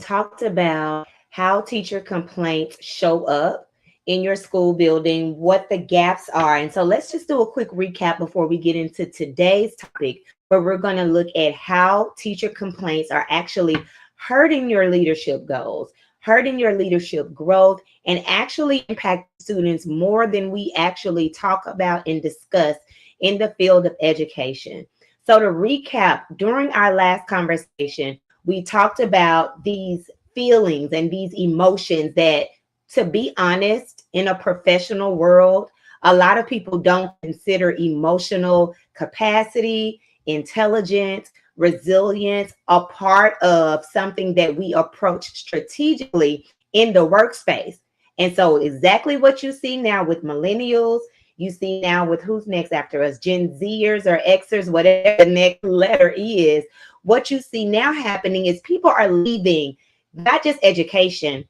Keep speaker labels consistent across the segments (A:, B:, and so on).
A: talked about how teacher complaints show up in your school building, what the gaps are. And so let's just do a quick recap before we get into today's topic, where we're going to look at how teacher complaints are actually hurting your leadership goals, hurting your leadership growth, and actually impact students more than we actually talk about and discuss in the field of education. So, to recap, during our last conversation, we talked about these feelings and these emotions that, to be honest, in a professional world, a lot of people don't consider emotional capacity, intelligence, resilience a part of something that we approach strategically in the workspace. And so, exactly what you see now with millennials, you see now with who's next after us, Gen Zers or Xers, whatever the next letter is. What you see now happening is people are leaving not just education,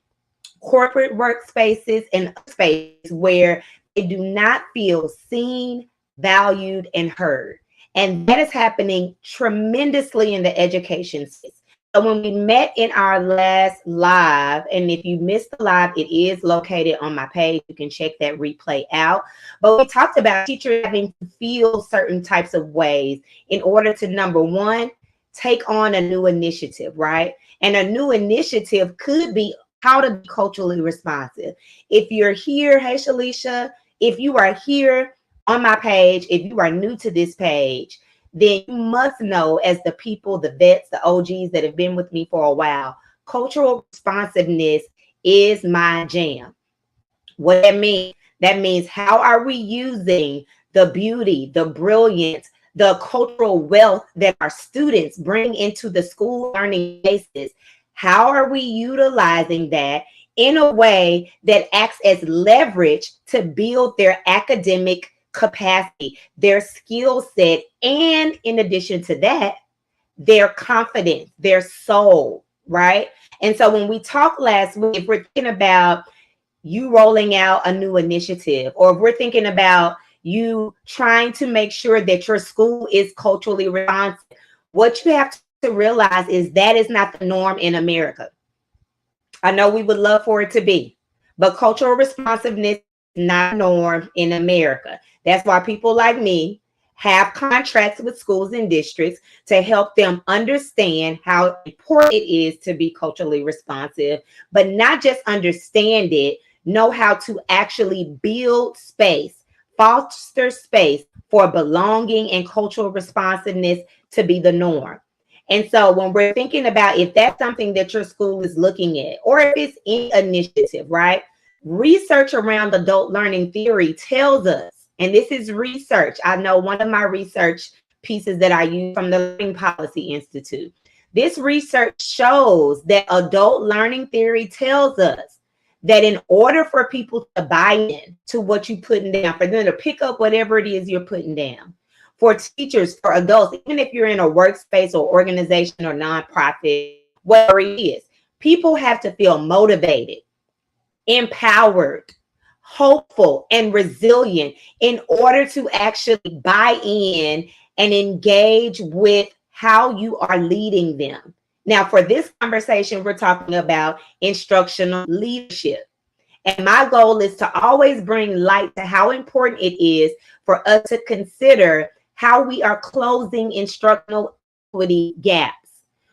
A: corporate workspaces and spaces where they do not feel seen, valued, and heard. And that is happening tremendously in the education space. So when we met in our last live, and if you missed the live, it is located on my page. You can check that replay out. But we talked about teachers having to feel certain types of ways in order to, number one, take on a new initiative, right? And a new initiative could be how to be culturally responsive. If you're here, hey Shalisha, if you are here on my page, if you are new to this page, then you must know, as the people, the vets, the OGs that have been with me for a while, cultural responsiveness is my jam. What that means? That means how are we using the beauty, the brilliance, the cultural wealth that our students bring into the school learning spaces? How are we utilizing that in a way that acts as leverage to build their academic capacity, their skill set, and in addition to that, their confidence, their soul, right? And so when we talked last week, if we're thinking about you rolling out a new initiative, or if we're thinking about you trying to make sure that your school is culturally responsive, what you have to realize is that is not the norm in America. I know we would love for it to be, but cultural responsiveness is not a norm in America. That's why people like me have contracts with schools and districts to help them understand how important it is to be culturally responsive, but not just understand it, know how to actually build space, foster space for belonging and cultural responsiveness to be the norm. And so when we're thinking about if that's something that your school is looking at, or if it's any initiative, right? Research around adult learning theory tells us, and this is research. I know one of my research pieces that I use from the Learning Policy Institute. This research shows that adult learning theory tells us that in order for people to buy in to what you're putting down, for them to pick up whatever it is you're putting down, for teachers, for adults, even if you're in a workspace or organization or nonprofit, whatever it is, people have to feel motivated, empowered, hopeful, and resilient in order to actually buy in and engage with how you are leading them. Now, for this conversation, we're talking about instructional leadership. And my goal is to always bring light to how important it is for us to consider how we are closing instructional equity gaps.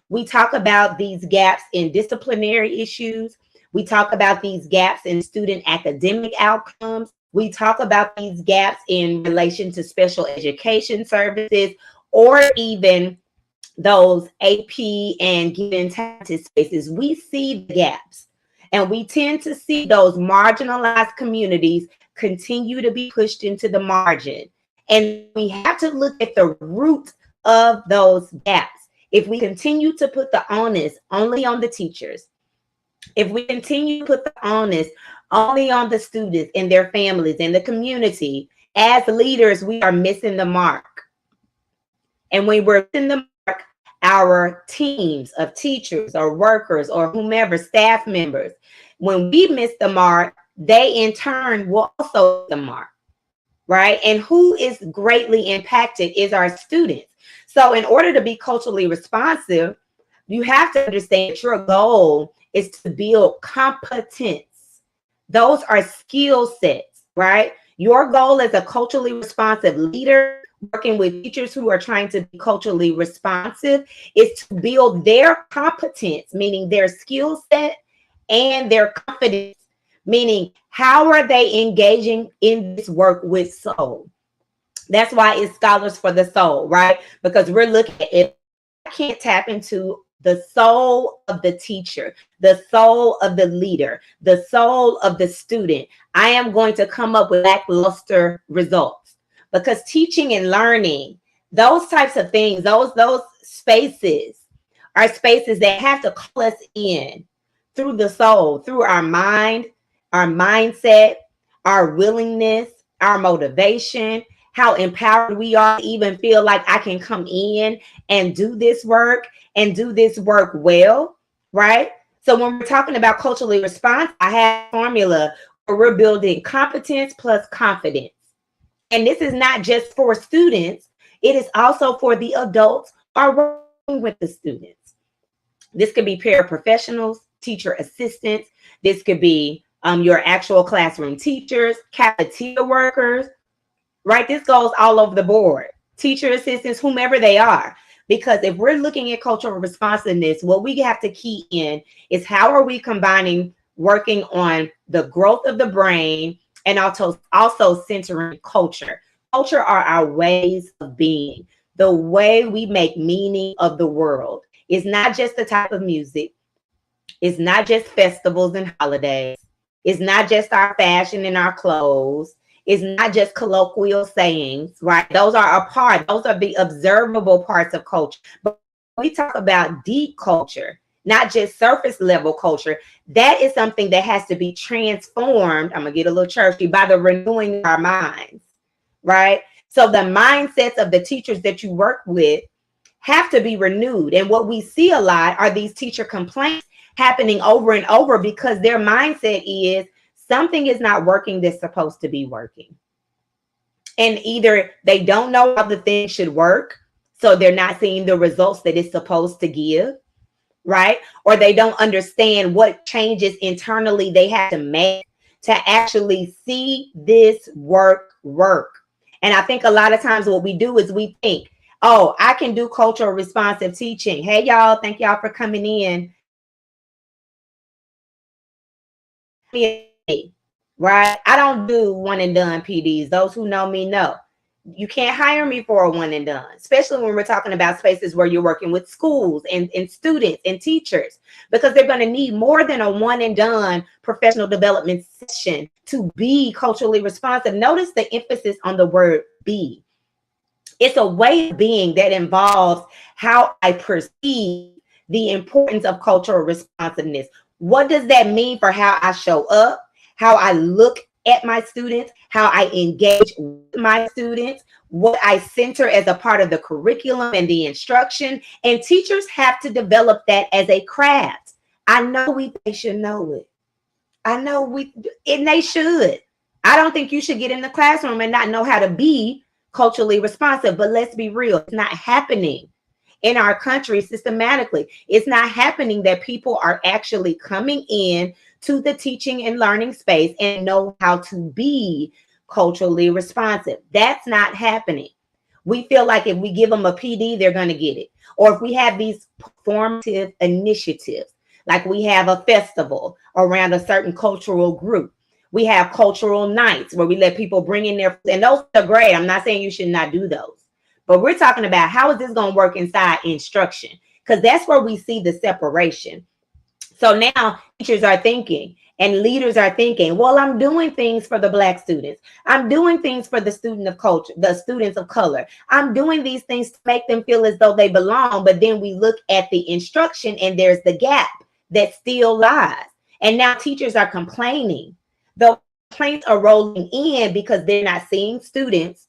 A: We talk about these gaps in disciplinary issues. We talk about these gaps in student academic outcomes. We talk about these gaps in relation to special education services, or even those AP and given talented spaces. We see the gaps, and we tend to see those marginalized communities continue to be pushed into the margin. And we have to look at the root of those gaps. If we continue to put the onus only on the teachers, if we continue to put the onus only on the students and their families and the community, as leaders, we are missing the mark. And when we're missing the mark, our teams of teachers or workers or whomever, staff members, when we miss the mark, they in turn will also miss the mark, right? And who is greatly impacted is our students. So in order to be culturally responsive, You have to understand that your goal is to build competence. Those are skill sets, right? Your goal as a culturally responsive leader, working with teachers who are trying to be culturally responsive, is to build their competence, meaning their skill set, and their confidence, meaning how are they engaging in this work with soul. That's why it's scholars for the soul, right? Because we're looking at, if I can't tap into the soul of the teacher, the soul of the leader, the soul of the student, I am going to come up with lackluster results. Because teaching and learning, those types of things, those spaces are spaces that have to call us in through the soul, through our mind, our mindset, our willingness, our motivation, how empowered we are to even feel like I can come in and do this work and do this work well, right? So when we're talking about culturally responsive, I have a formula where we're building competence plus confidence. And this is not just for students, it is also for the adults who are working with the students. This could be paraprofessionals, teacher assistants. This could be your actual classroom teachers, cafeteria workers, right? This goes all over the board. Teacher assistants, whomever they are. Because if we're looking at cultural responsiveness, what we have to key in is how are we combining working on the growth of the brain and also centering culture. Culture are our ways of being, the way we make meaning of the world. It's not just the type of music. It's not just festivals and holidays. It's not just our fashion and our clothes. It's not just colloquial sayings, right? Those are a part. Those are the observable parts of culture. But when we talk about deep culture, not just surface level culture, that is something that has to be transformed. I'm going to get a little churchy, by the renewing of our minds, right? So the mindsets of the teachers that you work with have to be renewed. And what we see a lot are these teacher complaints happening over and over because their mindset is something is not working that's supposed to be working. And either they don't know how the thing should work, so they're not seeing the results that it's supposed to give, right? Or they don't understand what changes internally they have to make to actually see this work. And I think a lot of times what we do is we think, oh, I can do cultural responsive teaching. Hey, y'all, thank y'all for coming in. Right? I don't do one and done PDs. Those who know me know. You can't hire me for a one and done, especially when we're talking about spaces where you're working with schools and students and teachers, because they're going to need more than a one and done professional development session to be culturally responsive. Notice the emphasis on the word be. It's a way of being that involves how I perceive the importance of cultural responsiveness. What does that mean for how I show up, how I look at my students, how I engage with my students, what I center as a part of the curriculum and the instruction? And teachers have to develop that as a craft. I know they should know it. I know and they should. I don't think you should get in the classroom and not know how to be culturally responsive. But let's be real, it's not happening in our country systematically. It's not happening that people are actually coming in to the teaching and learning space and know how to be culturally responsive. That's not happening. We feel like if we give them a PD, they're going to get it. Or if we have these performative initiatives, like we have a festival around a certain cultural group. We have cultural nights where we let people bring in their, and those are great. I'm not saying you should not do those, but we're talking about how is this going to work inside instruction? Because that's where we see the separation. So now teachers are thinking and leaders are thinking, well, I'm doing things for the Black students. I'm doing things for the student of culture, the students of color. I'm doing these things to make them feel as though they belong. But then we look at the instruction and there's the gap that still lies. And now teachers are complaining. The complaints are rolling in because they're not seeing students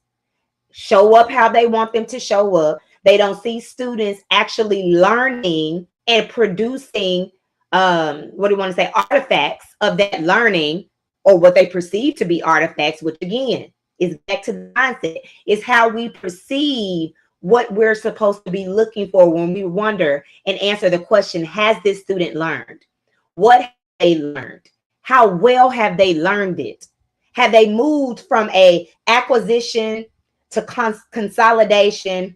A: show up how they want them to show up. They don't see students actually learning and producing what do you want to say, artifacts of that learning, or what they perceive to be artifacts, which again is back to the mindset, is how we perceive what we're supposed to be looking for when we wonder and answer the question, has this student learned? What have they learned? How well have they learned it? Have they moved from a acquisition to consolidation,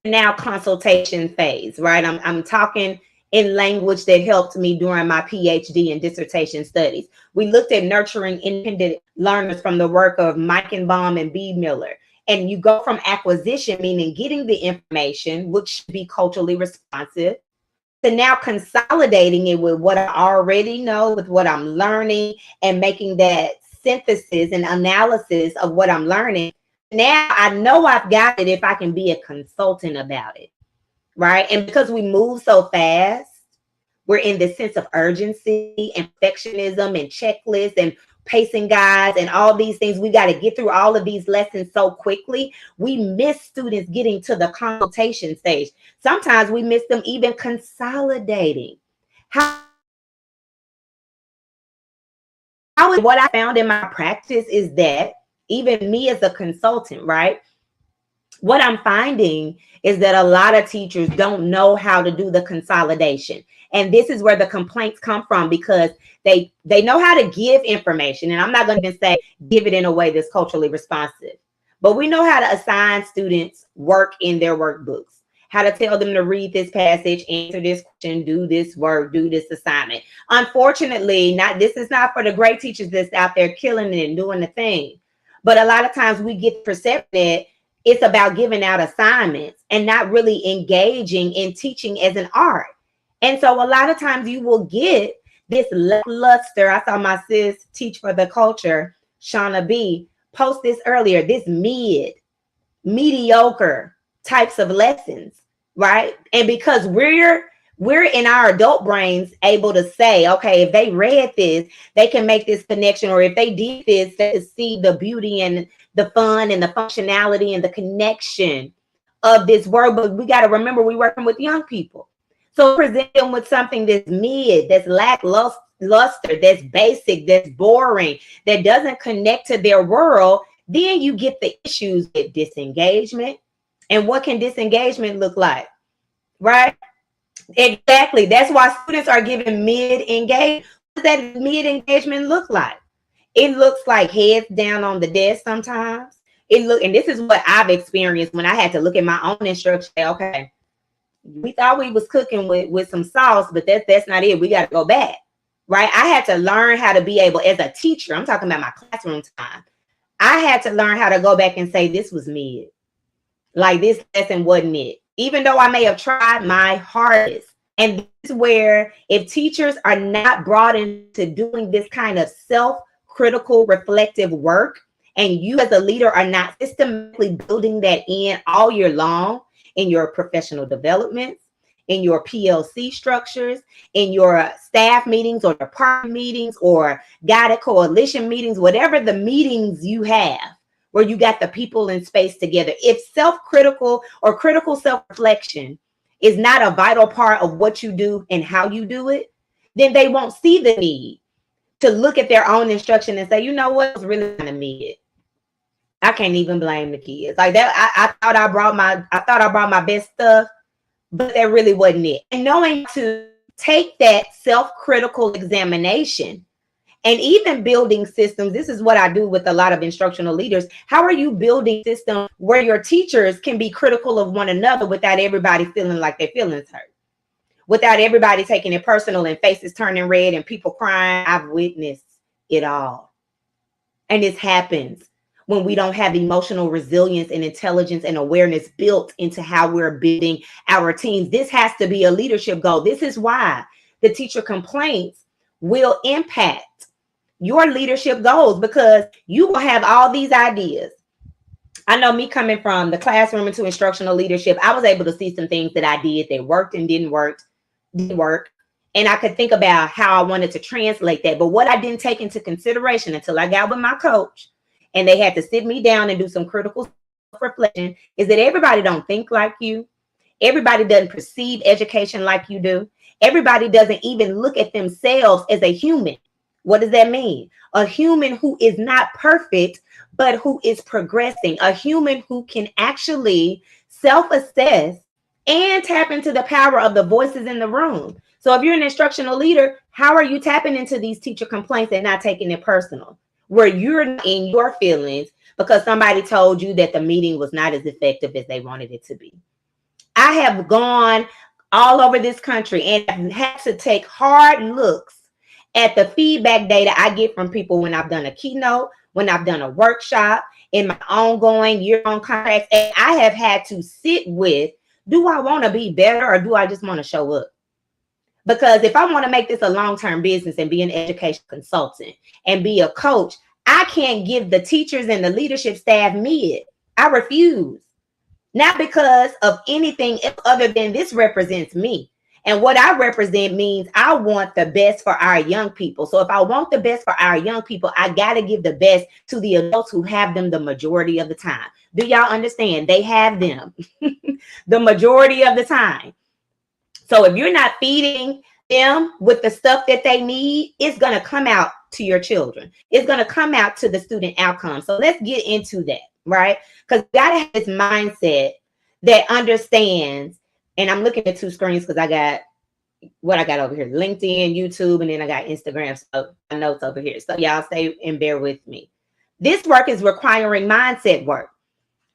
A: now consultation phase, right? I'm talking in language that helped me during my PhD and dissertation studies. We looked at nurturing independent learners from the work of Meichenbaum and B. Miller. And you go from acquisition, meaning getting the information, which should be culturally responsive, to now consolidating it with what I already know, with what I'm learning, and making that synthesis and analysis of what I'm learning. Now I know I've got it if I can be a consultant about it, right? And because we move so fast, we're in this sense of urgency and perfectionism and checklists and pacing guides and all these things. We got to get through all of these lessons so quickly. We miss students getting to the consultation stage. Sometimes we miss them even consolidating. What I found in my practice is that even me as a consultant, right? What I'm finding is that a lot of teachers don't know how to do the consolidation. And this is where the complaints come from, because they know how to give information. And I'm not going to say give it in a way that's culturally responsive, but we know how to assign students work in their workbooks, how to tell them to read this passage, answer this question, do this work, do this assignment. Unfortunately, this is not for the great teachers that's out there killing it and doing the thing. But a lot of times we get perception that it's about giving out assignments and not really engaging in teaching as an art. And so a lot of times you will get this lackluster. I saw my sis Teach for the Culture, Shauna B, post this earlier, this mediocre types of lessons, right? And because we're in our adult brains able to say, okay, if they read this, they can make this connection, or if they did this, they see the beauty and the fun and the functionality and the connection of this word. But we got to remember, we're working with young people. So present them with something that's mid, that's lackluster, that's basic, that's boring, that doesn't connect to their world. Then you get the issues with disengagement. And what can disengagement look like? Right? Exactly. That's why students are given mid-engagement. What does that mid-engagement look like? It looks like heads down on the desk sometimes. And this is what I've experienced when I had to look at my own instruction. Okay, we thought we was cooking with some sauce, but that's not it. We got to go back, right? I had to learn how to be able, as a teacher, I'm talking about my classroom time, I had to learn how to go back and say, this was mid. Like, this lesson wasn't it. Even though I may have tried my hardest. And this is where, if teachers are not brought into doing this kind of self-critical, reflective work, and you as a leader are not systematically building that in all year long, in your professional developments, in your PLC structures, in your staff meetings or department meetings or guided coalition meetings, whatever the meetings you have, where you got the people in space together. If self-critical or critical self-reflection is not a vital part of what you do and how you do it, then they won't see the need to look at their own instruction and say, you know what, it's really kind of mid. I can't even blame the kids. Like that, I thought I brought my best stuff, but that really wasn't it. And knowing to take that self-critical examination. And even building systems, this is what I do with a lot of instructional leaders. How are you building systems where your teachers can be critical of one another without everybody feeling like their feelings hurt? Without everybody taking it personal and faces turning red and people crying? I've witnessed it all. And this happens when we don't have emotional resilience and intelligence and awareness built into how we're building our teams. This has to be a leadership goal. This is why the teacher complaints will impact your leadership goals, because you will have all these ideas. I know, me coming from the classroom into instructional leadership, I was able to see some things that I did that worked and didn't work. And I could think about how I wanted to translate that. But what I didn't take into consideration until I got with my coach and they had to sit me down and do some critical reflection is that everybody don't think like you. Everybody doesn't perceive education like you do. Everybody doesn't even look at themselves as a human. What does that mean? A human who is not perfect, but who is progressing. A human who can actually self-assess, and tap into the power of the voices in the room. So if you're an instructional leader, how are you tapping into these teacher complaints and not taking it personal? Where you're in your feelings because somebody told you that the meeting was not as effective as they wanted it to be. I have gone all over this country and had to take hard looks at the feedback data I get from people when I've done a keynote, when I've done a workshop, in my ongoing year-long contracts. And I have had to sit with, do I want to be better or do I just want to show up? Because if I want to make this a long-term business and be an education consultant and be a coach, I can't give the teachers and the leadership staff mid. I refuse. Not because of anything other than this represents me. And what I represent means I want the best for our young people. So if I want the best for our young people, I got to give the best to the adults who have them the majority of the time. Do y'all understand? They have them the majority of the time. So if you're not feeding them with the stuff that they need, it's going to come out to your children. It's going to come out to the student outcome. So let's get into that, right? Because you got to have this mindset that understands, and I'm looking at two screens because I got what I got over here, LinkedIn, YouTube, and then I got Instagram, so my notes over here. So y'all stay and bear with me. This work is requiring mindset work.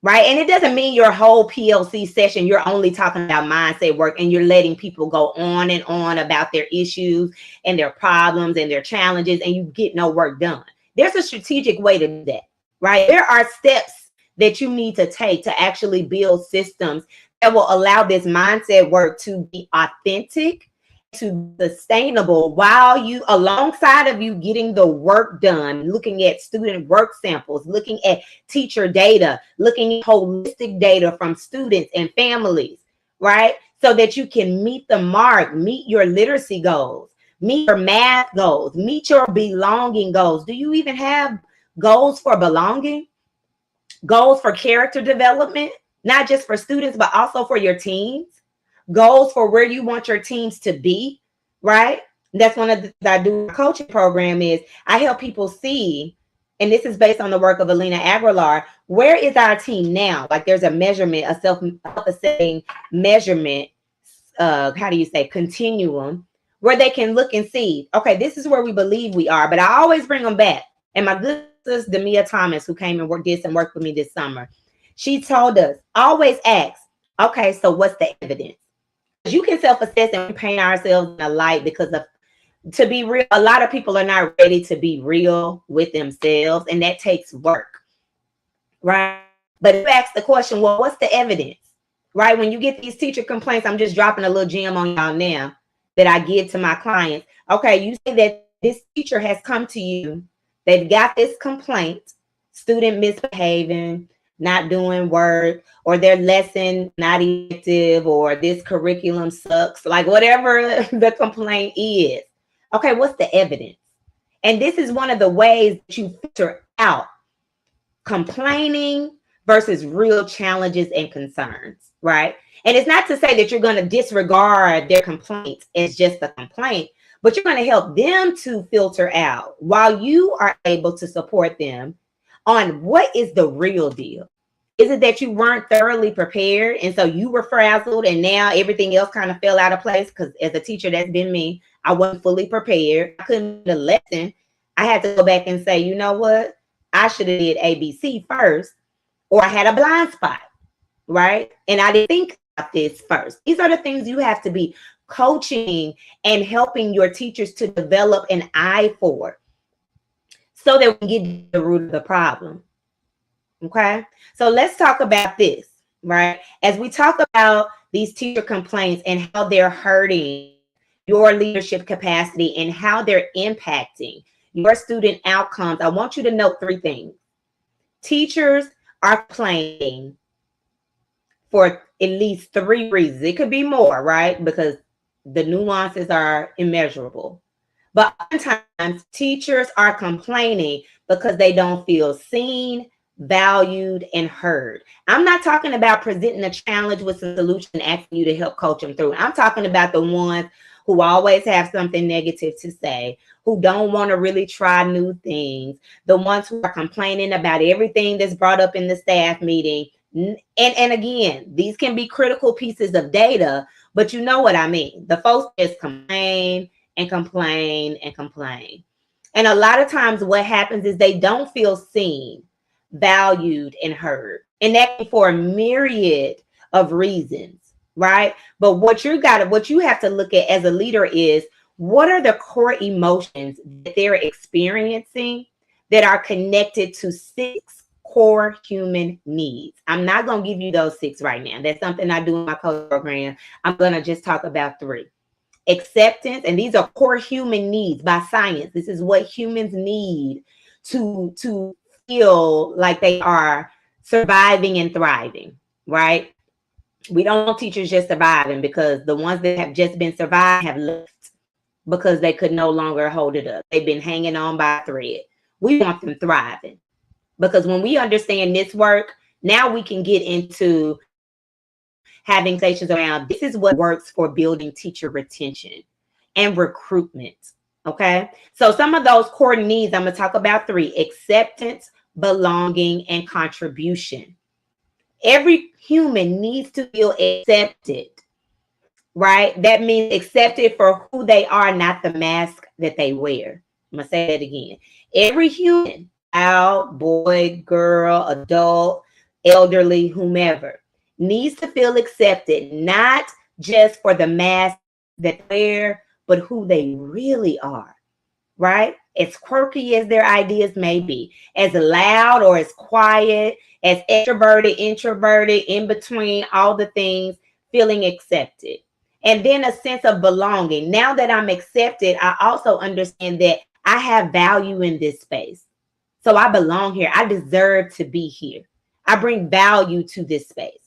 A: Right. And it doesn't mean your whole PLC session, you're only talking about mindset work and you're letting people go on and on about their issues and their problems and their challenges and you get no work done. There's a strategic way to do that. Right. There are steps that you need to take to actually build systems that will allow this mindset work to be authentic, to be sustainable while you, alongside of you getting the work done, looking at student work samples, looking at teacher data, looking at holistic data from students and families, right? So that you can meet the mark, meet your literacy goals, meet your math goals, meet your belonging goals. Do you even have goals for belonging? Goals for character development, not just for students, but also for your teams? Goals for where you want your teams to be, right? That's one of the things I do in the coaching program is I help people see, and this is based on the work of Alina Aguilar, where is our team now? Like there's a measurement, a self-assessing measurement, how do you say, continuum, where they can look and see, okay, this is where we believe we are, but I always bring them back. And my good sister, Demia Thomas, who came and did some work with me this summer, she told us, always ask, okay, so what's the evidence? You can self-assess and paint ourselves in a light because of, to be real, a lot of people are not ready to be real with themselves, and that takes work, right? But you ask the question, well, what's the evidence, right? When you get these teacher complaints, I'm just dropping a little gem on y'all now that I give to my clients. Okay, you say that this teacher has come to you, they've got this complaint, student misbehaving, not doing work, or their lesson not effective, or this curriculum sucks, like whatever the complaint is. Okay, what's the evidence? And this is one of the ways that you filter out complaining versus real challenges and concerns, right? And it's not to say that you're going to disregard their complaints as just a complaint, but you're going to help them to filter out while you are able to support them on what is the real deal. Is it that you weren't thoroughly prepared and so you were frazzled and now everything else kind of fell out of place? Because as a teacher, that's been me. I wasn't fully prepared. I couldn't do the lesson. I had to go back and say, you know what? I should have did ABC first, or I had a blind spot, right? And I didn't think about this first. These are the things you have to be coaching and helping your teachers to develop an eye for, so that we get to the root of the problem. Okay, so let's talk about this, right? As we talk about these teacher complaints and how they're hurting your leadership capacity and how they're impacting your student outcomes, I want you to note three things. Teachers are complaining for at least three reasons. It could be more, right? Because the nuances are immeasurable. But oftentimes teachers are complaining because they don't feel seen, valued, and heard. I'm not talking about presenting a challenge with a solution and asking you to help coach them through. I'm talking about the ones who always have something negative to say, who don't want to really try new things, the ones who are complaining about everything that's brought up in the staff meeting, And again, these can be critical pieces of data, but you know what I mean. The folks just complain and complain and complain. And a lot of times what happens is they don't feel seen, valued, and heard. And that can be for a myriad of reasons, right? But what you have to look at as a leader is, what are the core emotions that they're experiencing that are connected to 6 core human needs? I'm not going to give you those 6 right now. That's something I do in my coach program. I'm going to just talk about 3. Acceptance, and these are core human needs by science. This is what humans need to feel like they are surviving and thriving, right? We don't want teachers just surviving, because the ones that have just been survived have left because they could no longer hold it up. They've been hanging on by a thread. We want them thriving, because when we understand this work, now we can get into having stations around this is what works for building teacher retention and recruitment. Okay. So some of those core needs, I'm going to talk about 3: acceptance, belonging, and contribution. Every human needs to feel accepted, right? That means accepted for who they are, not the mask that they wear. I'm going to say that again. Every human, child, boy, girl, adult, elderly, whomever, needs to feel accepted, not just for the mask that they wear, but who they really are, right? As quirky as their ideas may be, as loud or as quiet, as extroverted, introverted, in between, all the things, feeling accepted. And then a sense of belonging. Now that I'm accepted, I also understand that I have value in this space. So I belong here. I deserve to be here. I bring value to this space.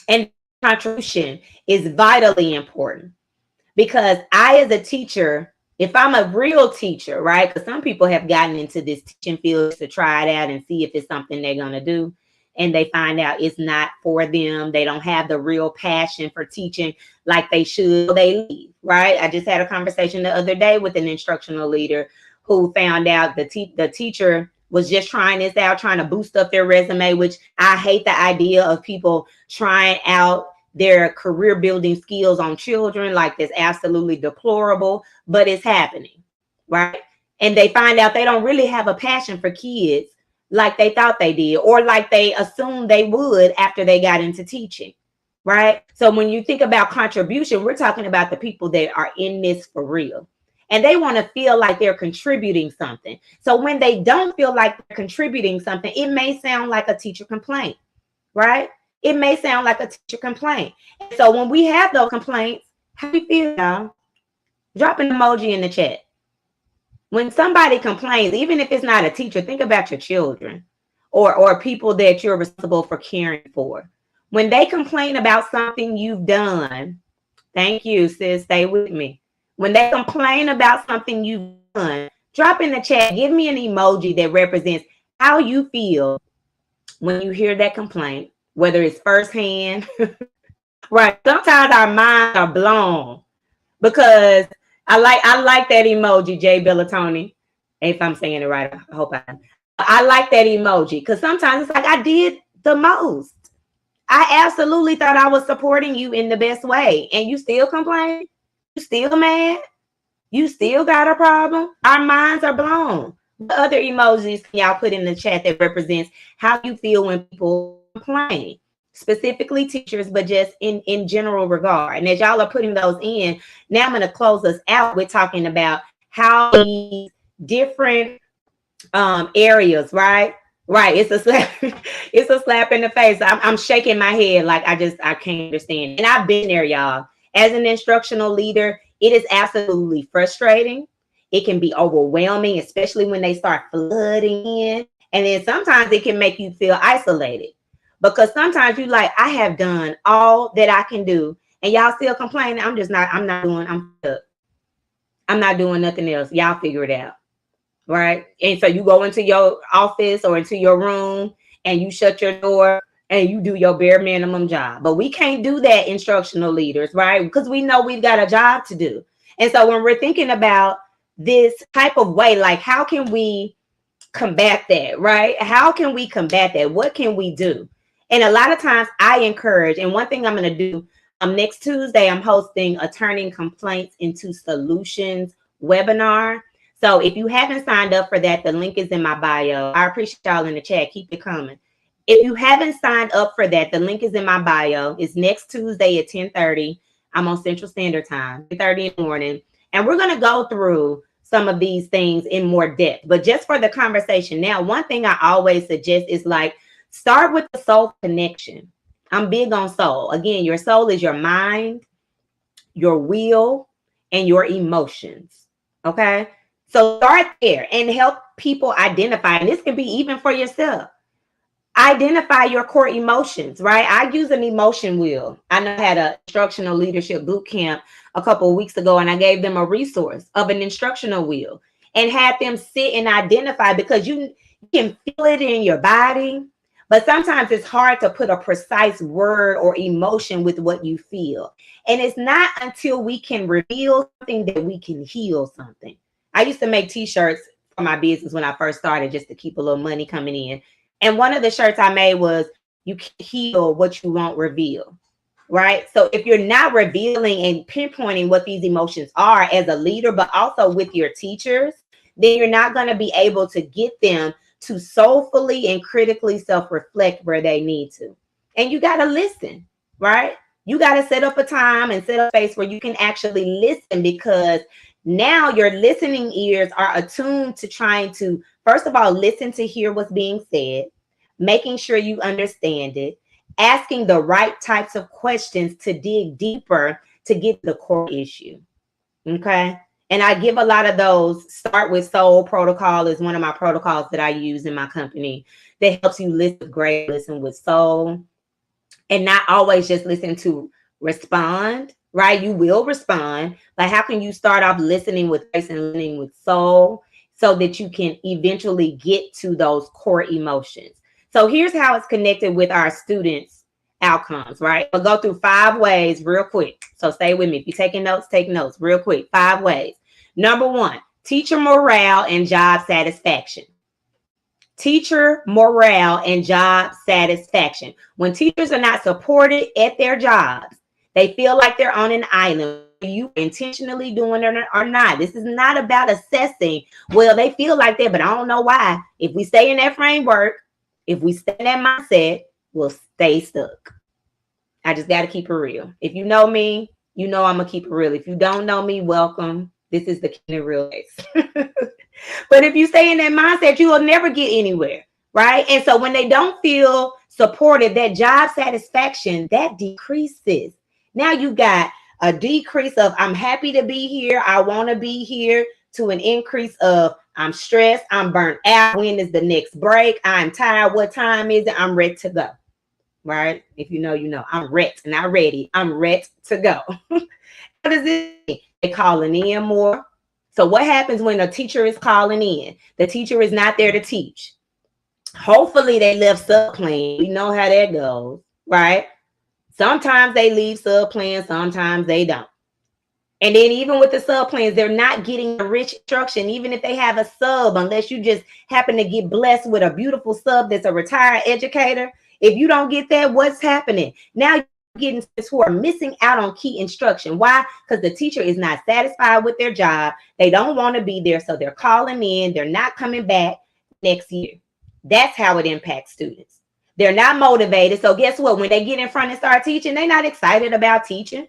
A: And contribution is vitally important, because I, as a teacher, if I'm a real teacher, right? Because some people have gotten into this teaching field to try it out and see if it's something they're going to do. And they find out it's not for them. They don't have the real passion for teaching like they should. They leave, right? I just had a conversation the other day with an instructional leader who found out the teacher was just trying this out, trying to boost up their resume, which I hate the idea of people trying out their career building skills on children. Like, that's absolutely deplorable, but it's happening, right? And they find out they don't really have a passion for kids like they thought they did, or like they assumed they would after they got into teaching, right? So when you think about contribution, we're talking about the people that are in this for real, and they want to feel like they're contributing something. So when they don't feel like they're contributing something, it may sound like a teacher complaint, right? It may sound like a teacher complaint. And so when we have those complaints, how do you feel, y'all? Drop an emoji in the chat. When somebody complains, even if it's not a teacher, think about your children or people that you're responsible for caring for. When they complain about something you've done, thank you, sis, stay with me. When they complain about something you've done, drop in the chat, give me an emoji that represents how you feel when you hear that complaint, whether it's firsthand, right? Sometimes our minds are blown, because I like that emoji, Jay Bellatoni. If I'm saying it right, I hope I like that emoji, because sometimes it's like, I did the most. I absolutely thought I was supporting you in the best way, and you still complain? You still mad? You still got a problem? Our minds are blown. What other emojis can y'all put in the chat that represents how you feel when people complain? Specifically teachers, but just in general regard. And as y'all are putting those in, now I'm going to close us out with talking about how these different areas, right? Right. It's a slap. It's a slap in the face. I'm shaking my head like I can't understand. And I've been there, y'all. As an instructional leader, it is absolutely frustrating. It can be overwhelming, especially when they start flooding in. And then sometimes it can make you feel isolated, because sometimes you like, I have done all that I can do, and y'all still complaining. I'm not doing nothing else. Y'all figure it out. Right. And so you go into your office or into your room and you shut your door and you do your bare minimum job. But we can't do that, instructional leaders, right? Because we know we've got a job to do. And so when we're thinking about this type of way, like, how can we combat that, right? How can we combat that? What can we do? And a lot of times I encourage, and one thing I'm going to do next Tuesday, I'm hosting a Turning Complaints into Solutions webinar. So if you haven't signed up for that, the link is in my bio. I appreciate y'all in the chat. Keep it coming. If you haven't signed up for that, the link is in my bio. It's next Tuesday at 10:30. I'm on Central Standard Time, 10:30 in the morning. And we're going to go through some of these things in more depth. But just for the conversation now, one thing I always suggest is like, start with the soul connection. I'm big on soul. Again, your soul is your mind, your will, and your emotions. Okay. So start there and help people identify. And this can be even for yourself. Identify your core emotions, right? I use an emotion wheel. I know I had an instructional leadership boot camp a couple of weeks ago, and I gave them a resource of an instructional wheel and had them sit and identify, because you can feel it in your body. But sometimes it's hard to put a precise word or emotion with what you feel. And it's not until we can reveal something that we can heal something. I used to make t-shirts for my business when I first started, just to keep a little money coming in. And one of the shirts I made was, you can heal what you won't reveal, right? So if you're not revealing and pinpointing what these emotions are as a leader, but also with your teachers, then you're not going to be able to get them to soulfully and critically self-reflect where they need to. And you got to listen, right? You got to set up a time and set up a space where you can actually listen, because now your listening ears are attuned to trying to, first of all, listen to hear what's being said, making sure you understand it, asking the right types of questions to dig deeper to get the core issue. Okay. And I give a lot of those. Start with Soul protocol is one of my protocols that I use in my company that helps you listen with grace, listen with soul, and not always just listen to respond, right? You will respond, but how can you start off listening with grace and listening with soul so that you can eventually get to those core emotions? So here's how it's connected with our students' outcomes, right? I'll go through 5 ways real quick. So stay with me. If you're taking notes, take notes real quick. 5 ways. Number 1, teacher morale and job satisfaction. Teacher morale and job satisfaction. When teachers are not supported at their jobs, they feel like they're on an island. You intentionally doing it or not. This is not about assessing, well, they feel like that, but I don't know why. If we stay in that framework, if we stay in that mindset, we'll stay stuck. I just got to keep it real. If you know me, you know I'm going to keep it real. If you don't know me, welcome. This is the Keeping It Real case. But if you stay in that mindset, you will never get anywhere, right? And so when they don't feel supported, that job satisfaction, that decreases. Now you got a decrease of, I'm happy to be here, I want to be here, to an increase of, I'm stressed, I'm burnt out, when is the next break, I'm tired, what time is it, I'm ready to go, right? If you know, you know. I'm ready, not ready, I'm ready to go. What does this mean? They're calling in more. So what happens when a teacher is calling in? The teacher is not there to teach. Hopefully they left sub plan. You know how that goes, right? Sometimes they leave sub plan, sometimes they don't. And then even with the sub plans, they're not getting a rich instruction, even if they have a sub, unless you just happen to get blessed with a beautiful sub that's a retired educator. If you don't get that, what's happening? Now you're getting students who are missing out on key instruction. Why? Because the teacher is not satisfied with their job. They don't want to be there, so they're calling in. They're not coming back next year. That's how it impacts students. They're not motivated. So guess what? When they get in front and start teaching, they're not excited about teaching.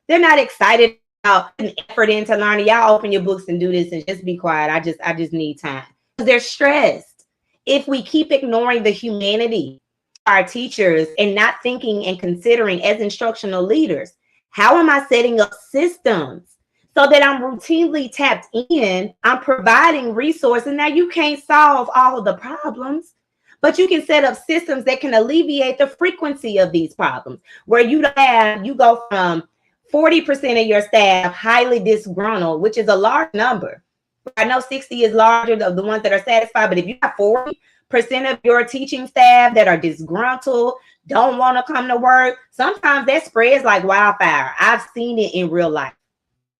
A: They're not excited about putting effort into learning. Y'all open your books and do this and just be quiet. I just need time. They're stressed. If we keep ignoring the humanity of our teachers and not thinking and considering as instructional leaders, how am I setting up systems so that I'm routinely tapped in, I'm providing resources. Now you can't solve all of the problems, but you can set up systems that can alleviate the frequency of these problems, where you go from 40% of your staff highly disgruntled, which is a large number. I know 60 is larger of the ones that are satisfied, but if you have 40% of your teaching staff that are disgruntled, don't want to come to work, sometimes that spreads like wildfire. I've seen it in real life.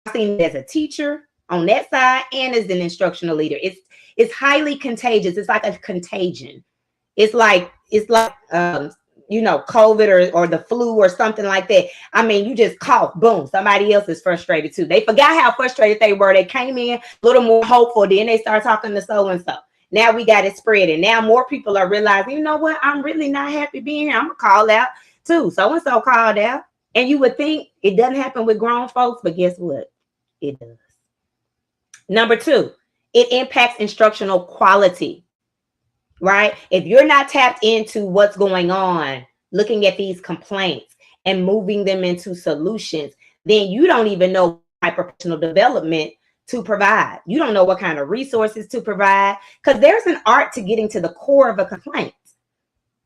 A: I've seen it as a teacher on that side and as an instructional leader. It's highly contagious. It's like a contagion. It's like COVID or the flu or something like that. I mean, you just cough, boom, somebody else is frustrated too. They forgot how frustrated they were. They came in a little more hopeful. Then they start talking to so-and-so. Now we got it spreading. Now more people are realizing, you know what? I'm really not happy being here. I'm going to call out too. So-and-so called out. And you would think it doesn't happen with grown folks, but guess what? It does. Number 2, it impacts instructional quality, right? If you're not tapped into what's going on, looking at these complaints and moving them into solutions, then you don't even know what professional development to provide. You don't know what kind of resources to provide, because there's an art to getting to the core of a complaint.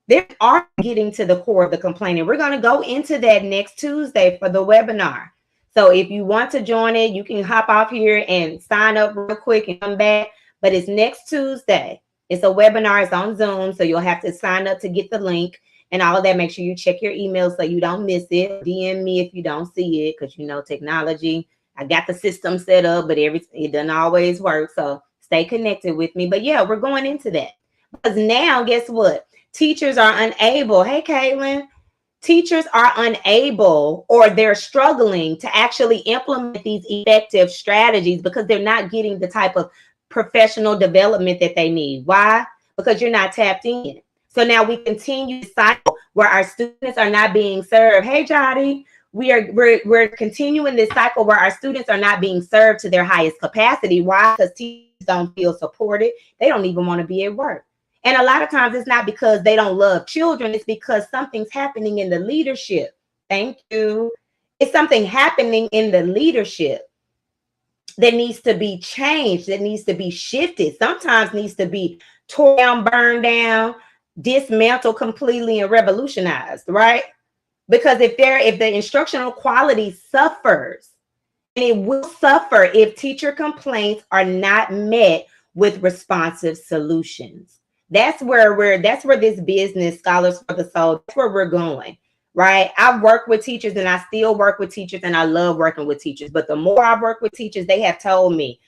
A: There's art getting to the core of the complaint, and we're going to go into that next Tuesday for the webinar. So if you want to join it, you can hop off here and sign up real quick and come back. But it's next Tuesday. It's a webinar. It's on Zoom, so you'll have to sign up to get the link and all of that. Make sure you check your email so you don't miss it. DM me if you don't see it, because technology. I got the system set up, but it doesn't always work. So stay connected with me. But yeah, we're going into that, because now guess what? Teachers are unable. Hey, Caitlin. Teachers are unable, or they're struggling to actually implement these effective strategies because they're not getting the type of professional development that they need. Why? Because you're not tapped in. So now we continue the cycle where our students are not being served. Hey, Jody, we're continuing this cycle where our students are not being served to their highest capacity. Why? Because teachers don't feel supported. They don't even want to be at work. And a lot of times it's not because they don't love children. It's because something's happening in the leadership. Thank you. It's something happening in the leadership that needs to be changed, that needs to be shifted, sometimes needs to be torn down, burned down, dismantled completely, and revolutionized, right? Because if the instructional quality suffers, and it will suffer if teacher complaints are not met with responsive solutions. That's where this business, Scholars for the Soul, that's where we're going, right? I've worked with teachers, and I still work with teachers, and I love working with teachers. But the more I work with teachers, they have told me,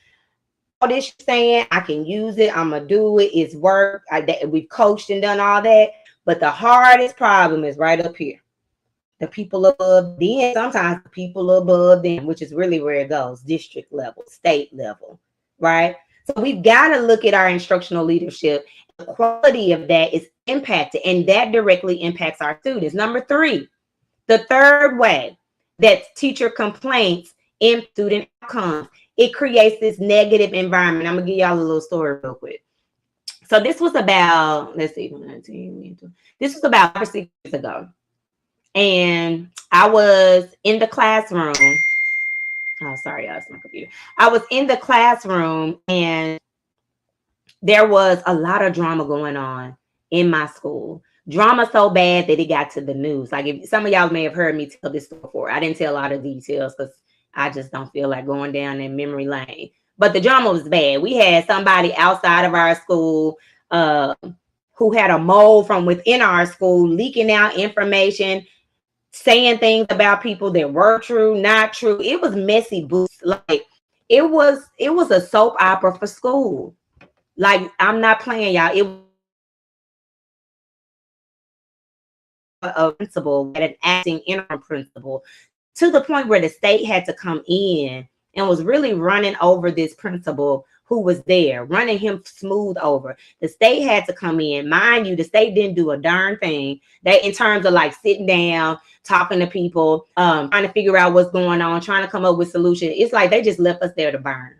A: all this you're saying, I can use it, I'm gonna do it, it's work. We've coached and done all that. But the hardest problem is right up here. The people above, then sometimes the people above them, which is really where it goes, district level, state level, right? So we've got to look at our instructional leadership. The quality of that is impacted, and that directly impacts our students. Number 3, the third way that teacher complaints in student outcomes, it creates this negative environment. I'm gonna give y'all a little story real quick. So this was about, let's see, this was about 6 years ago. And I was in the classroom. Oh, sorry, y'all, it's my computer. I was in the classroom, and there was a lot of drama going on in my school. Drama so bad that it got to the news. Like, if some of y'all may have heard me tell this story before. I didn't tell a lot of details because I just don't feel like going down in memory lane. But the drama was bad. We had somebody outside of our school who had a mole from within our school leaking out information, saying things about people that were true, not true. It was messy boots. Like, it was a soap opera for school. Like, I'm not playing, y'all. It was a principal, an acting interim principal, to the point where the state had to come in and was really running over this principal who was there, running him smooth over. The state had to come in. Mind you, the state didn't do a darn thing. They, in terms of like sitting down, talking to people, trying to figure out what's going on, trying to come up with solutions. It's like they just left us there to burn.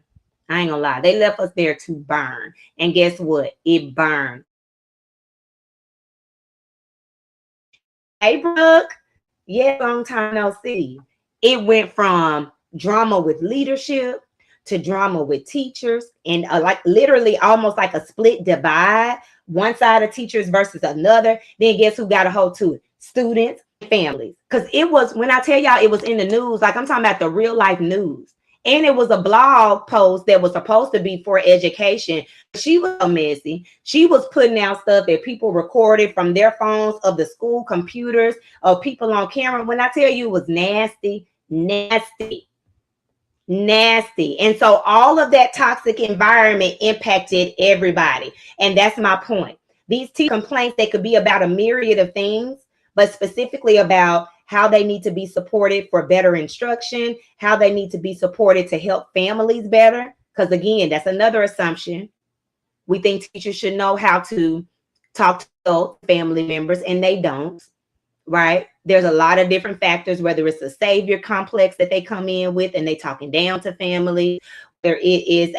A: I ain't gonna lie. They left us there to burn. And guess what? It burned. Hey, Brooke. Yeah, long time no see. It went from drama with leadership to drama with teachers, and like literally almost like a split divide. One side of teachers versus another. Then guess who got a hold to it? Students, families. Because it was, when I tell y'all it was in the news, like I'm talking about the real life news. And it was a blog post that was supposed to be for education. She was so messy. She was putting out stuff that people recorded from their phones, of the school computers, of people on camera. When I tell you it was nasty, nasty, nasty. And so all of that toxic environment impacted everybody. And that's my point. These complaints, they could be about a myriad of things, but specifically about how they need to be supported for better instruction, how they need to be supported to help families better. Because again, that's another assumption. We think teachers should know how to talk to adult family members, and they don't, right? There's a lot of different factors, whether it's a savior complex that they come in with and they talking down to family. There it is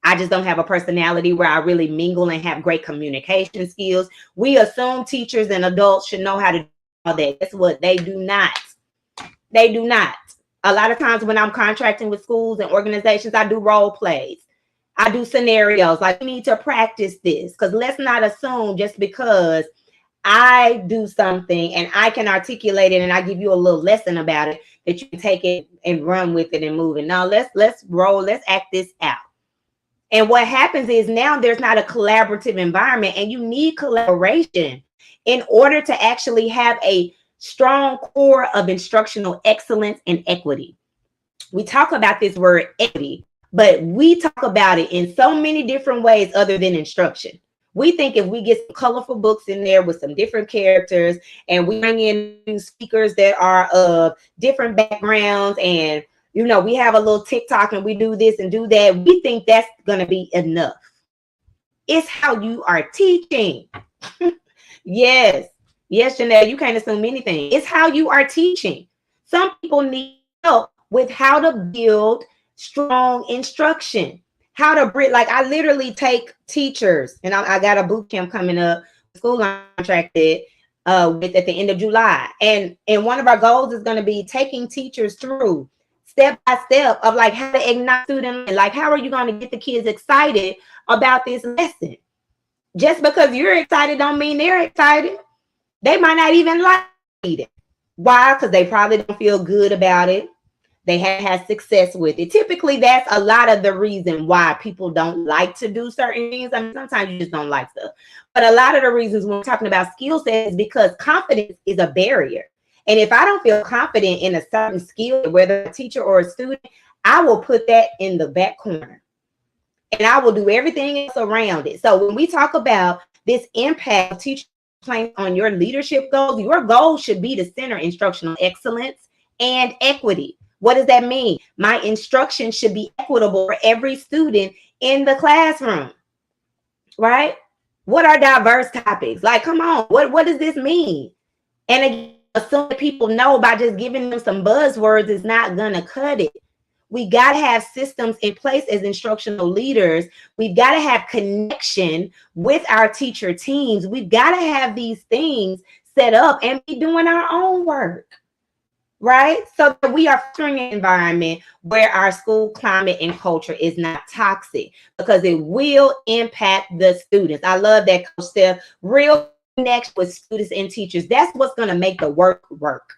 A: I just don't have a personality where I really mingle and have great communication skills. We assume teachers and adults should know how to do all that. Guess what? They do not. They do not. A lot of times when I'm contracting with schools and organizations, I do role plays. I do scenarios like, we need to practice this, because let's not assume just because I do something and I can articulate it and I give you a little lesson about it that you can take it and run with it and move it. Now let's roll, let's act this out. And what happens is now there's not a collaborative environment, and you need collaboration in order to actually have a strong core of instructional excellence and equity. We talk about this word equity, but we talk about it in so many different ways other than instruction. We think if we get some colorful books in there with some different characters, and we bring in speakers that are of different backgrounds, and we have a little TikTok and we do this and do that, we think that's going to be enough. It's how you are teaching. Yes, Janelle, you can't assume anything. It's how you are teaching. Some people need help with how to build strong instruction, how to bring, like I literally take teachers, and I got a boot camp coming up, school contracted with at the end of July. And one of our goals is going to be taking teachers through step by step of like how to ignite students, like how are you going to get the kids excited about this lesson? Just because you're excited don't mean they're excited. They might not even like it. Why? Because they probably don't feel good about it. They have had success with it. Typically, that's a lot of the reason why people don't like to do certain things. I mean, sometimes you just don't like stuff. But a lot of the reasons when we're talking about skill sets is because confidence is a barrier. And if I don't feel confident in a certain skill, whether a teacher or a student, I will put that in the back corner. And I will do everything else around it. So when we talk about this impact of teacher complaints on your leadership goals, your goal should be to center instructional excellence and equity. What does that mean? My instruction should be equitable for every student in the classroom, right? What are diverse topics? Like, come on, what does this mean? And again, assuming people know by just giving them some buzzwords is not gonna cut it. We got to have systems in place as instructional leaders. We've got to have connection with our teacher teams. We've got to have these things set up and be doing our own work, right? So that we are fostering an environment where our school climate and culture is not toxic, because it will impact the students. I love that, Coach Steph. Real connection with students and teachers. That's what's going to make the work work.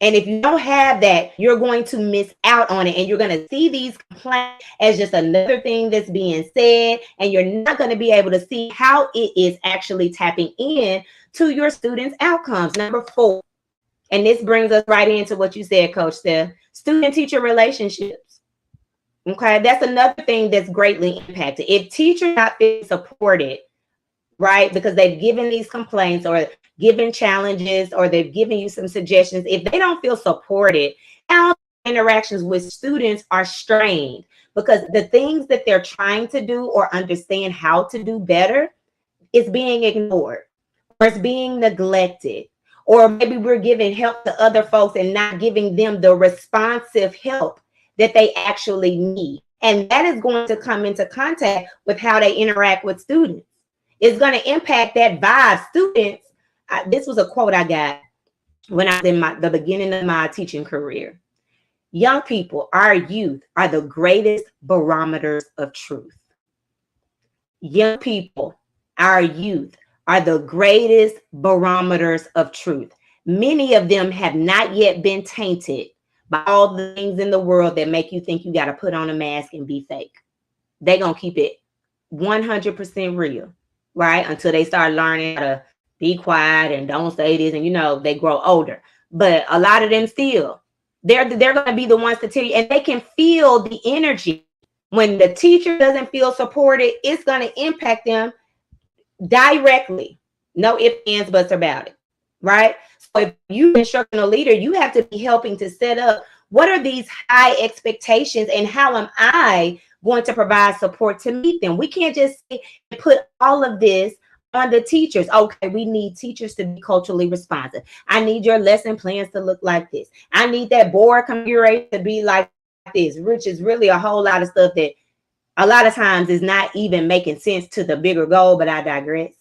A: And if you don't have that, you're going to miss out on it. And you're going to see these complaints as just another thing that's being said. And you're not going to be able to see how it is actually tapping in to your students' outcomes. Number 4, and this brings us right into what you said, Coach Steph, student-teacher relationships. Okay, that's another thing that's greatly impacted. If teachers not being supported, right, because they've given these complaints or given challenges or they've given you some suggestions, if they don't feel supported, now interactions with students are strained because the things that they're trying to do or understand how to do better is being ignored or it's being neglected. Or maybe we're giving help to other folks and not giving them the responsive help that they actually need. And that is going to come into contact with how they interact with students. It's going to impact that vibe. Students, this was a quote I got when I was in the beginning of my teaching career. Young people, our youth, are the greatest barometers of truth. Young people, our youth, are the greatest barometers of truth. Many of them have not yet been tainted by all the things in the world that make you think you got to put on a mask and be fake. They're going to keep it 100% real, right? Until they start learning how to be quiet and don't say this, and they grow older. But a lot of them still, they're going to be the ones to tell you, and they can feel the energy. When the teacher doesn't feel supported, it's going to impact them directly. No ifs, ands, buts about it. right? So if you're an instructional leader, you have to be helping to set up what are these high expectations and how am I going to provide support to meet them? We can't just put all of this on the teachers. Okay, we need teachers to be culturally responsive. I need your lesson plans to look like this. I need that board configuration to be like this, which is really a whole lot of stuff that a lot of times is not even making sense to the bigger goal, but I digress.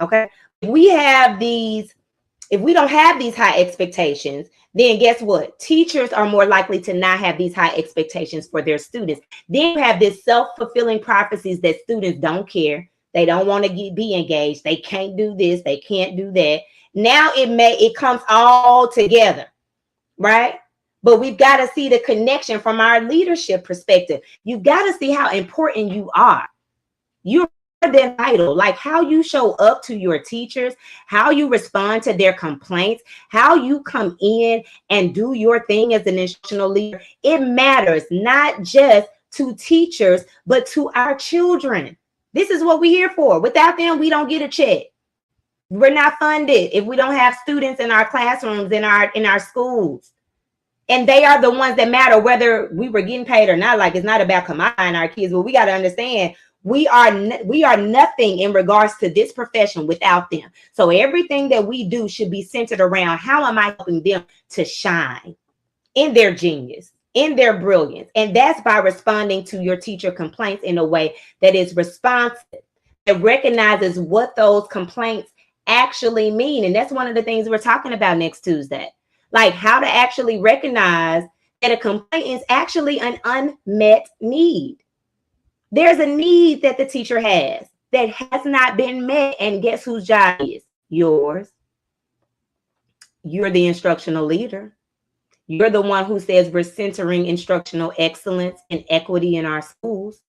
A: Okay. If we don't have these high expectations, then guess what? Teachers are more likely to not have these high expectations for their students. Then you have this self-fulfilling prophecies that students don't care. They don't want to be engaged. They can't do this. They can't do that. Now it comes all together, right? But we've got to see the connection from our leadership perspective. You've got to see how important you are. You're than vital, like how you show up to your teachers, how you respond to their complaints, how you come in and do your thing as an instructional leader. It matters not just to teachers, but to our children. This is what we're here for. Without them, we don't get a check. We're not funded if we don't have students in our classrooms, in our schools. And they are the ones that matter, whether we were getting paid or not. Like, it's not about commodifying our kids, but we got to understand we are nothing in regards to this profession without them. So everything that we do should be centered around how am I helping them to shine in their genius, in their brilliance. And that's by responding to your teacher complaints in a way that is responsive, that recognizes what those complaints actually mean. And that's one of the things we're talking about next Tuesday. Like how to actually recognize that a complaint is actually an unmet need. There's a need that the teacher has that has not been met. And guess whose job is? Yours. You're the instructional leader. You're the one who says we're centering instructional excellence and equity in our schools.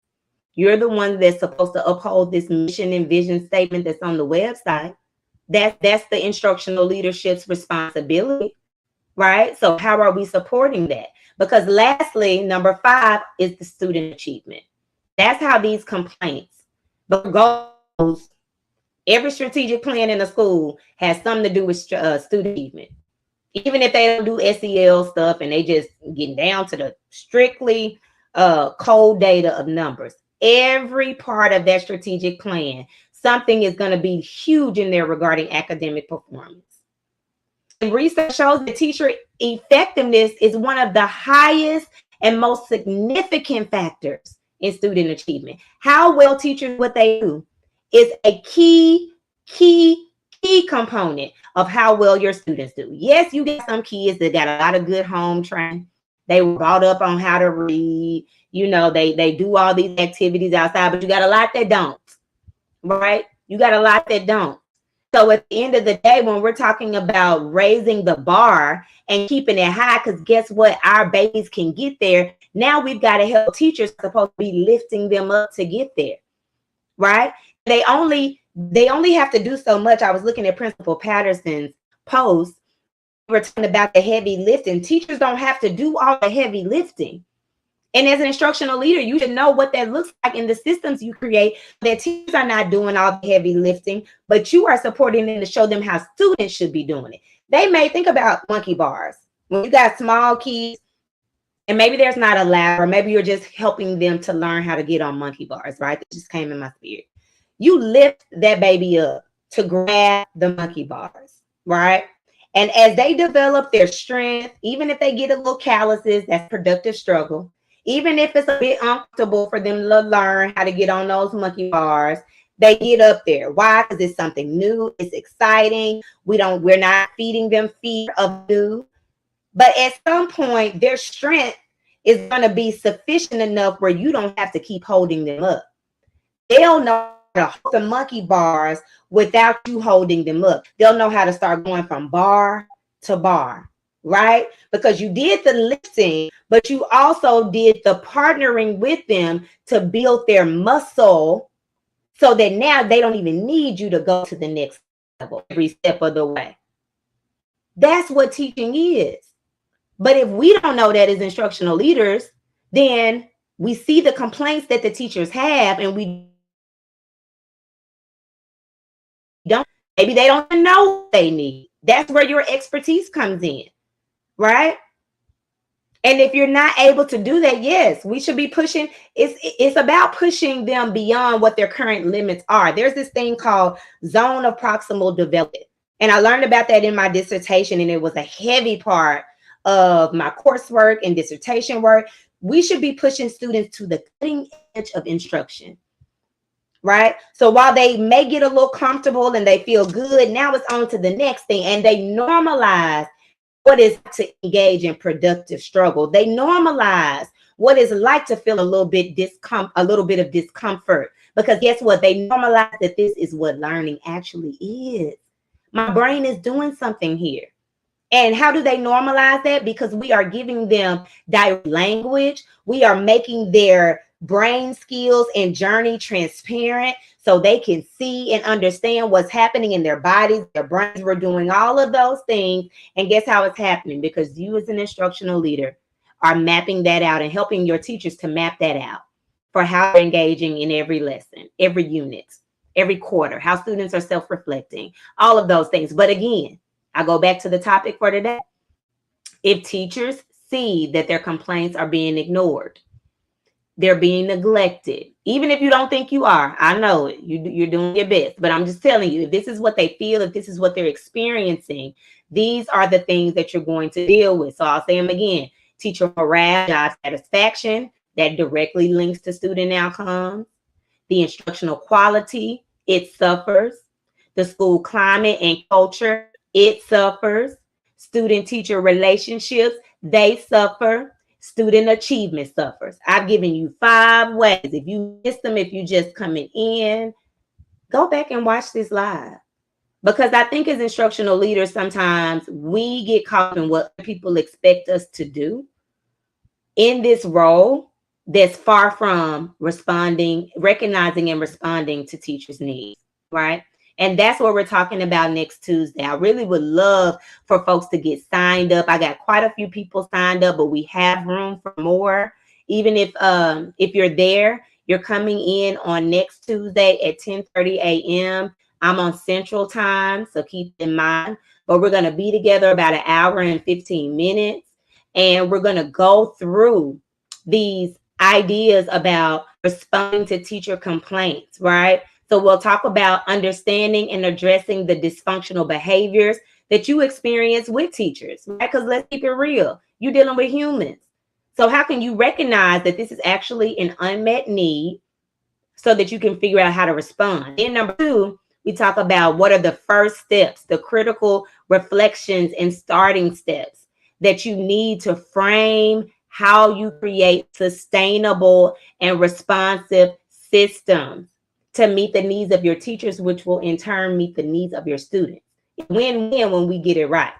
A: You're the one that's supposed to uphold this mission and vision statement that's on the website. That's the instructional leadership's responsibility, right? So how are we supporting that? Because lastly, number 5 is the student achievement. That's how these complaints, the goals, every strategic plan in a school has something to do with student achievement. Even if they don't do SEL stuff and they just getting down to the strictly cold data of numbers, every part of that strategic plan, something is going to be huge in there regarding academic performance. And research shows that teacher effectiveness is one of the highest and most significant factors in student achievement. How well teachers what they do is a key component of how well your students do. Yes, you got some kids that got a lot of good home training. They were brought up on how to read. You know, they do all these activities outside, but you got a lot that don't, right? You got a lot that don't. So at the end of the day, when we're talking about raising the bar and keeping it high, because guess what? Our babies can get there. Now we've got to help teachers supposed to be lifting them up to get there, right? They only have to do so much. I was looking at Principal Patterson's post. We're talking about the heavy lifting. Teachers don't have to do all the heavy lifting. And as an instructional leader, you should know what that looks like in the systems you create, that teachers are not doing all the heavy lifting, but you are supporting them to show them how students should be doing it. They may think about monkey bars. When you got small kids, and maybe there's not a lab, or maybe you're just helping them to learn how to get on monkey bars, right? That just came in my spirit. You lift that baby up to grab the monkey bars, right? And as they develop their strength, even if they get a little calluses, that's productive struggle. Even if it's a bit uncomfortable for them to learn how to get on those monkey bars, they get up there. Why? Because it's something new. It's exciting. We're not feeding them fear of new. But at some point, their strength is going to be sufficient enough where you don't have to keep holding them up. They'll know how to hold the monkey bars without you holding them up. They'll know how to start going from bar to bar, right? Because you did the lifting, but you also did the partnering with them to build their muscle so that now they don't even need you to go to the next level every step of the way. That's what teaching is. But if we don't know that as instructional leaders, then we see the complaints that the teachers have and we don't, maybe they don't know what they need. That's where your expertise comes in, right? And if you're not able to do that, yes, we should be pushing. It's about pushing them beyond what their current limits are. There's this thing called zone of proximal development. And I learned about that in my dissertation, and it was a heavy part of my coursework and dissertation work. We should be pushing students to the cutting edge of instruction, right? So while they may get a little comfortable and they feel good, now it's on to the next thing, and they normalize what is to engage in productive struggle. They normalize what it's like to feel a little bit of discomfort, because guess what? They normalize that this is what learning actually is. My brain is doing something here. And how do they normalize that? Because we are giving them direct language. We are making their brain skills and journey transparent so they can see and understand what's happening in their bodies, their brains. We're doing all of those things. And guess how it's happening? Because you, as an instructional leader, are mapping that out and helping your teachers to map that out for how they're engaging in every lesson, every unit, every quarter, how students are self-reflecting, all of those things. But again, I go back to the topic for today. If teachers see that their complaints are being ignored, they're being neglected, even if you don't think you are, I know it, you're doing your best, but I'm just telling you, if this is what they feel, if this is what they're experiencing, these are the things that you're going to deal with. So I'll say them again: teacher morale, job satisfaction, that directly links to student outcomes; the instructional quality, it suffers; the school climate and culture, it suffers; student teacher relationships, they suffer; student achievement suffers. I've given you 5 ways. If you miss them, if you just coming in, go back and watch this live. Because I think as instructional leaders, sometimes we get caught in what people expect us to do in this role that's far from recognizing and responding to teachers' needs, right? And that's what we're talking about next Tuesday. I really would love for folks to get signed up. I got quite a few people signed up, but we have room for more. Even if you're there, you're coming in on next Tuesday at 10:30 a.m. I'm on Central Time, so keep in mind. But we're going to be together about an hour and 15 minutes, and we're going to go through these ideas about responding to teacher complaints, right? So we'll talk about understanding and addressing the dysfunctional behaviors that you experience with teachers, right? Because let's keep it real, you're dealing with humans. So how can you recognize that this is actually an unmet need so that you can figure out how to respond? Then number 2, we talk about what are the first steps, the critical reflections and starting steps that you need to frame how you create sustainable and responsive systems to meet the needs of your teachers, which will in turn meet the needs of your students. Win-win when we get it right.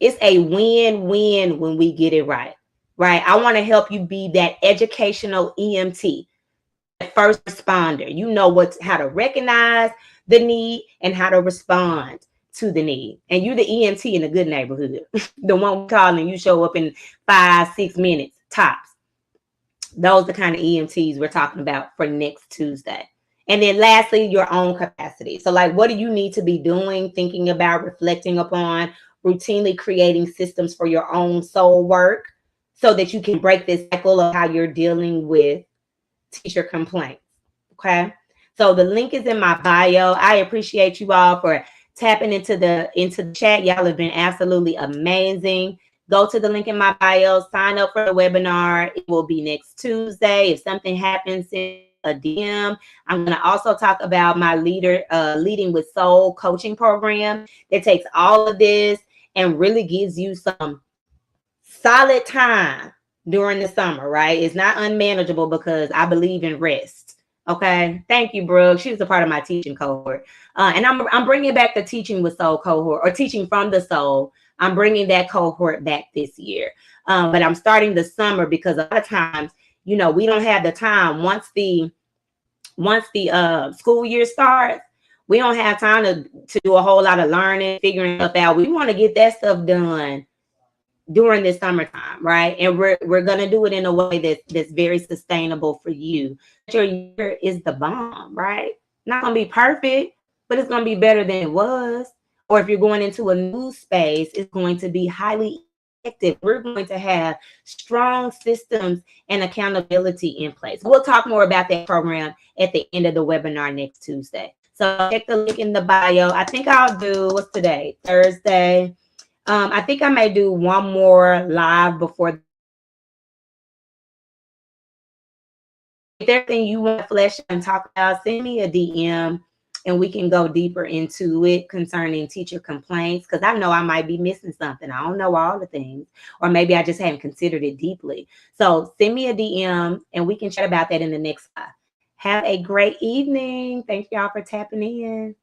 A: It's a win-win when we get it right, right? I want to help you be that educational EMT, that first responder. You know how to recognize the need and how to respond to the need. And you're the EMT in a good neighborhood, the one we call and you show up in 5-6 minutes tops. Those are the kind of EMTs we're talking about for next Tuesday. And then lastly, your own capacity. So like, what do you need to be doing, thinking about, reflecting upon, routinely creating systems for your own soul work so that you can break this cycle of how you're dealing with teacher complaints. Okay. So the link is in my bio. I appreciate you all for tapping into the chat. Y'all have been absolutely amazing. Go to the link in my bio, sign up for the webinar. It will be next Tuesday. If something happens in a DM, I'm going to also talk about my Leading with Soul coaching program that takes all of this and really gives you some solid time during the summer, right? It's not unmanageable because I believe in rest. Okay. Thank you, Brooke. She was a part of my teaching cohort. And I'm bringing back the Teaching with Soul cohort, or Teaching from the Soul. I'm bringing that cohort back this year. But I'm starting the summer because a lot of times, we don't have the time. Once the school year starts, we don't have time to do a whole lot of learning, figuring stuff out. We want to get that stuff done during this summertime, right? And we're gonna do it in a way that's very sustainable for you. Your year is the bomb, right? Not gonna be perfect, but it's gonna be better than it was. or if you're going into a new space, it's going to be highly effective. We're going to have strong systems and accountability in place. We'll talk more about that program at the end of the webinar next Tuesday. So check the link in the bio. I think I'll do, what's today? Thursday. I think I may do one more live before. If there's anything you want to flesh and talk about, send me a DM and we can go deeper into it concerning teacher complaints, because I know I might be missing something. I don't know all the things, or maybe I just haven't considered it deeply. So send me a DM and we can chat about that in the next live. Have a great evening. Thank y'all for tapping in.